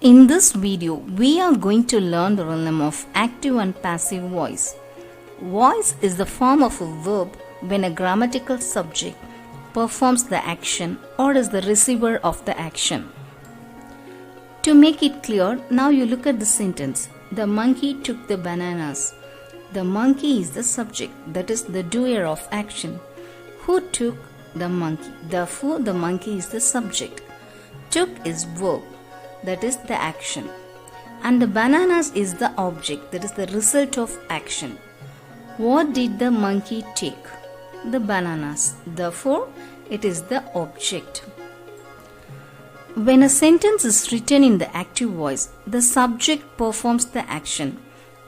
In this video, we are going to learn the rhythm of active and passive voice. Voice is the form of a verb when a grammatical subject performs the action or is the receiver of the action. To make it clear, now you look at the sentence. The monkey took the bananas. The monkey is the subject, that is the doer of action. Who took the monkey? Therefore, the monkey is the subject. Took is verb, that is the action. And the bananas is the object, that is the result of action. What did the monkey take? The bananas. Therefore, it is the object. When a sentence is written in the active voice, the subject performs the action.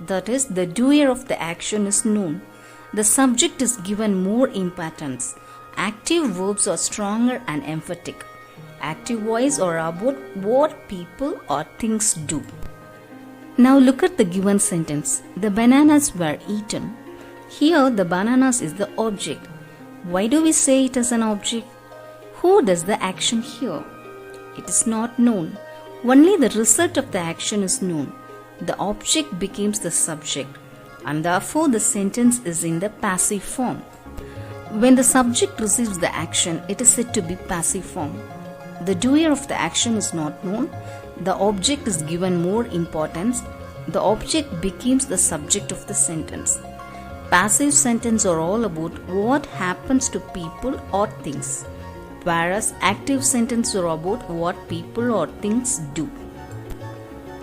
That is, the doer of the action is known. The subject is given more importance. Active verbs are stronger and emphatic. Active voice are about what people or things do. Now look at the given sentence. The bananas were eaten. Here the bananas is the object. Why do we say it as an object? Who does the action here? It is not known. Only the result of the action is known. The object becomes the subject, and therefore the sentence is in the passive form. When the subject receives the action, it is said to be passive form. The doer of the action is not known. The object is given more importance. The object becomes the subject of the sentence. Passive sentences are all about what happens to people or things, whereas active sentences are about what people or things do.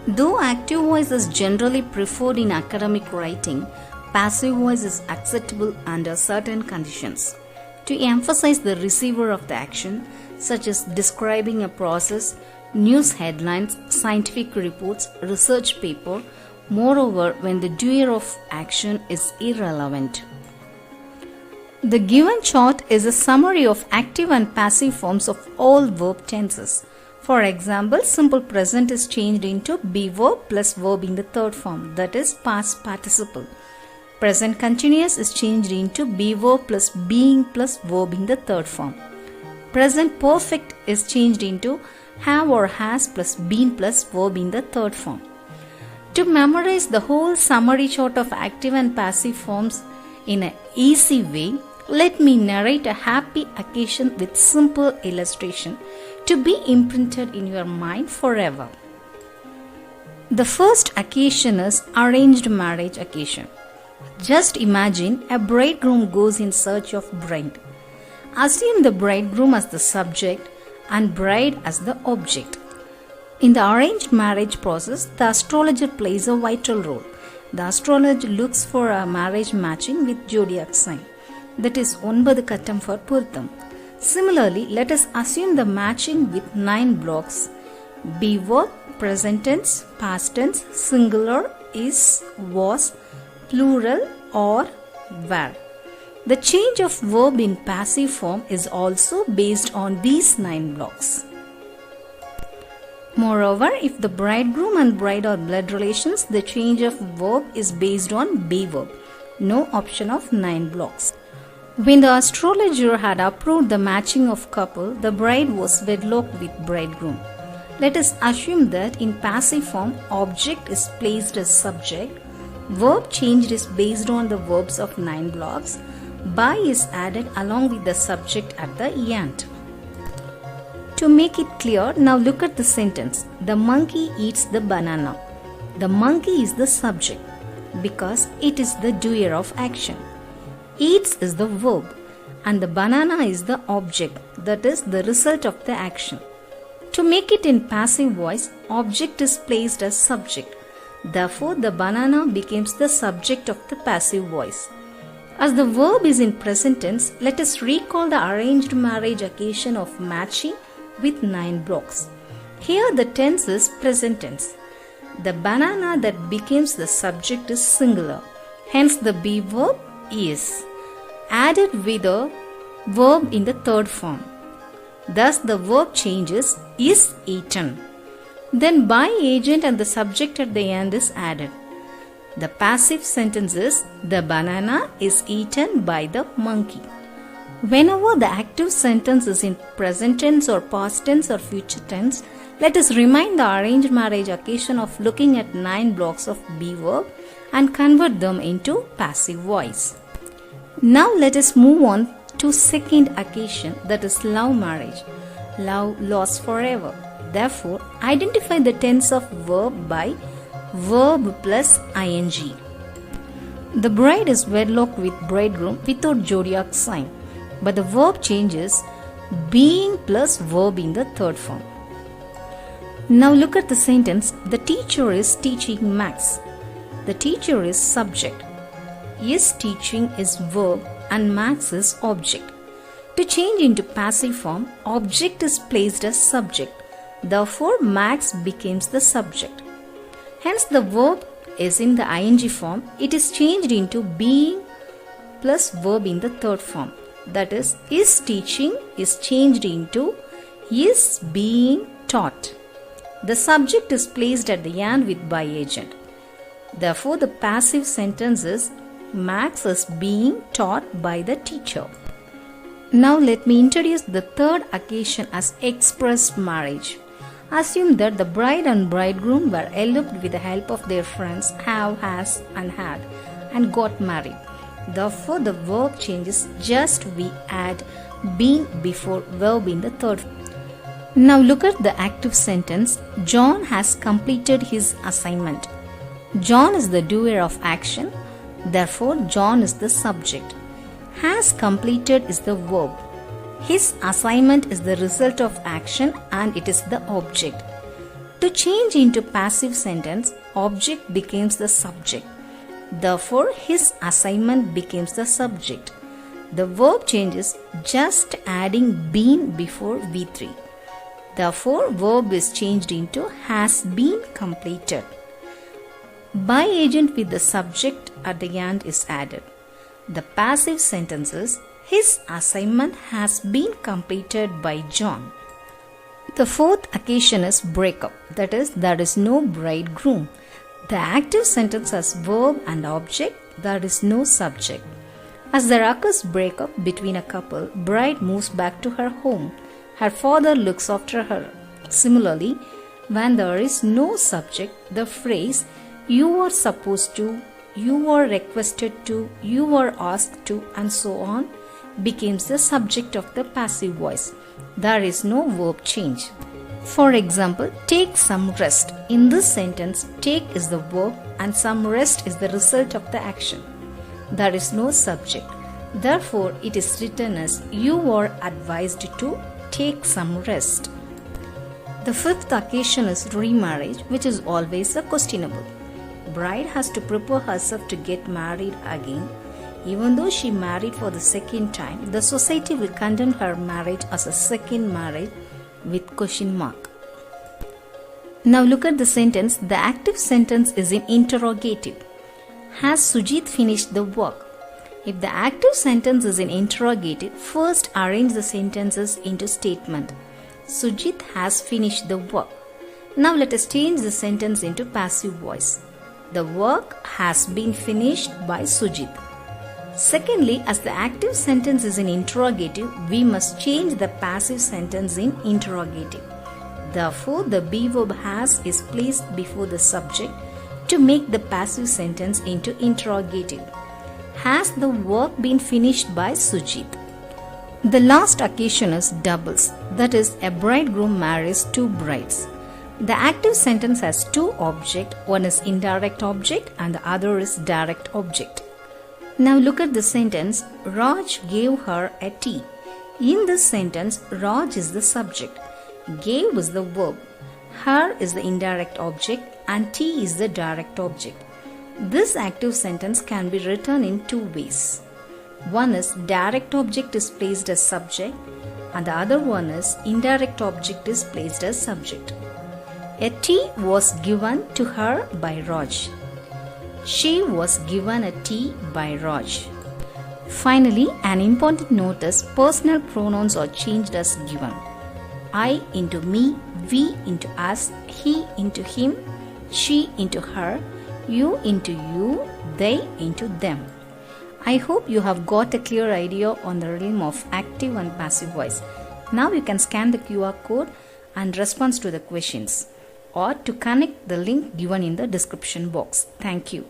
Though active voice is generally preferred in academic writing, passive voice is acceptable under certain conditions. To emphasize the receiver of the action, such as describing a process, news headlines, scientific reports, research paper, moreover when the doer of action is irrelevant. The given chart is a summary of active and passive forms of all verb tenses. For example, simple present is changed into be verb plus verb in the third form, that is past participle. Present continuous is changed into be verb plus being plus verb in the third form. Present perfect is changed into have or has plus been plus verb in the third form. To memorize the whole summary chart of active and passive forms in an easy way, let me narrate a happy occasion with simple illustration to be imprinted in your mind forever. The first occasion is arranged marriage occasion. Just imagine a bridegroom goes in search of bride. Assume the bridegroom as the subject and bride as the object. In the arranged marriage process, the astrologer plays a vital role. The astrologer looks for a marriage matching with zodiac sign. That is 9 kattam for Purtham. Similarly, let us assume the matching with 9 blocks. Be verb, present tense, past tense, singular, is, was, plural or were. The change of verb in passive form is also based on these 9 blocks. Moreover, if the bridegroom and bride are blood relations, the change of verb is based on be verb. No option of 9 blocks. When the astrologer had approved the matching of couple, the bride was wedlocked with bridegroom. Let us assume that in passive form, object is placed as subject, verb changed is based on the verbs of 9 blocks, by is added along with the subject at the end. To make it clear, now look at the sentence. The monkey eats the banana. The monkey is the subject because it is the doer of action. Eats is the verb and the banana is the object, that is the result of the action. To make it in passive voice, object is placed as subject. Therefore, the banana becomes the subject of the passive voice. As the verb is in present tense, let us recall the arranged marriage occasion of matching with 9 blocks. Here the tense is present tense. The banana that becomes the subject is singular. Hence the be verb is added with a verb in the third form. Thus the verb changes is eaten. Then by agent and the subject at the end is added. The passive sentence is the banana is eaten by the monkey. Whenever the active sentence is in present tense or past tense or future tense, Let us remind the arranged marriage occasion of looking at 9 blocks of be verb and convert them into passive voice. Now let us move on to second occasion, that is love marriage. Love lasts forever. Therefore, identify the tense of verb by verb plus ing. The bride is wedlocked with bridegroom without zodiac sign, but the verb changes being plus verb in the third form. Now look at the sentence, the teacher is teaching Max. The teacher is subject. Is teaching is verb and Max is object. To change into passive form, object is placed as subject. Therefore, Max becomes the subject. Hence, the verb is in the ing form. It is changed into being plus verb in the third form. That is teaching is changed into is being taught. The subject is placed at the end with by agent. Therefore, the passive sentence is Max is being taught by the teacher. Now let me introduce the third occasion as express marriage. Assume that the bride and bridegroom were eloped with the help of their friends have, has and had and got married. Therefore, the verb changes, just we add been before verb in the third. Now look at the active sentence. John has completed his assignment. John is the doer of action. Therefore, John is the subject. Has completed is the verb. His assignment is the result of action and it is the object. To change into passive sentence, object becomes the subject. Therefore, his assignment becomes the subject. The verb changes, just adding been before V3. Therefore, verb is changed into has been completed. By agent with the subject at the end is added. The passive sentence is his assignment has been completed by John. The fourth occasion is breakup, that is, there is no bridegroom. The active sentence has verb and object, there is no subject. As there occurs breakup between a couple, bride moves back to her home. Her father looks after her. Similarly, when there is no subject, the phrase you are supposed to, you are requested to, you are asked to, and so on becomes the subject of the passive voice. There is no verb change. For example, take some rest. In this sentence, take is the verb and some rest is the result of the action. There is no subject. Therefore, it is written as you are advised to take some rest. The fifth occasion is remarriage, which is always a questionable. Bride has to prepare herself to get married again. Even though she married for the second time, the society will condemn her marriage as a second marriage with question mark. Now look at the sentence. The active sentence is in interrogative. Has Sujit finished the work? If the active sentence is in interrogative, first arrange the sentences into statement. Sujit has finished the work. Now let us change the sentence into passive voice. The work has been finished by Sujit. Secondly, as the active sentence is in interrogative, we must change the passive sentence in interrogative. Therefore, the be verb has is placed before the subject to make the passive sentence into interrogative. Has the work been finished by Sujit? The last occasion is doubles, that is, a bridegroom marries two brides. The active sentence has two objects, one is indirect object and the other is direct object. Now look at the sentence, Raj gave her a tea. In this sentence, Raj is the subject, gave is the verb, her is the indirect object and tea is the direct object. This active sentence can be written in two ways. One is direct object is placed as subject and the other one is indirect object is placed as subject. A tea was given to her by Raj. She was given a tea by Raj. Finally, an important note is personal pronouns are changed as given. I into me, we into us, he into him, she into her, you into you, they into them. I hope you have got a clear idea on the realm of active and passive voice. Now you can scan the QR code and responds to the questions, or to connect the link given in the description box. Thank you.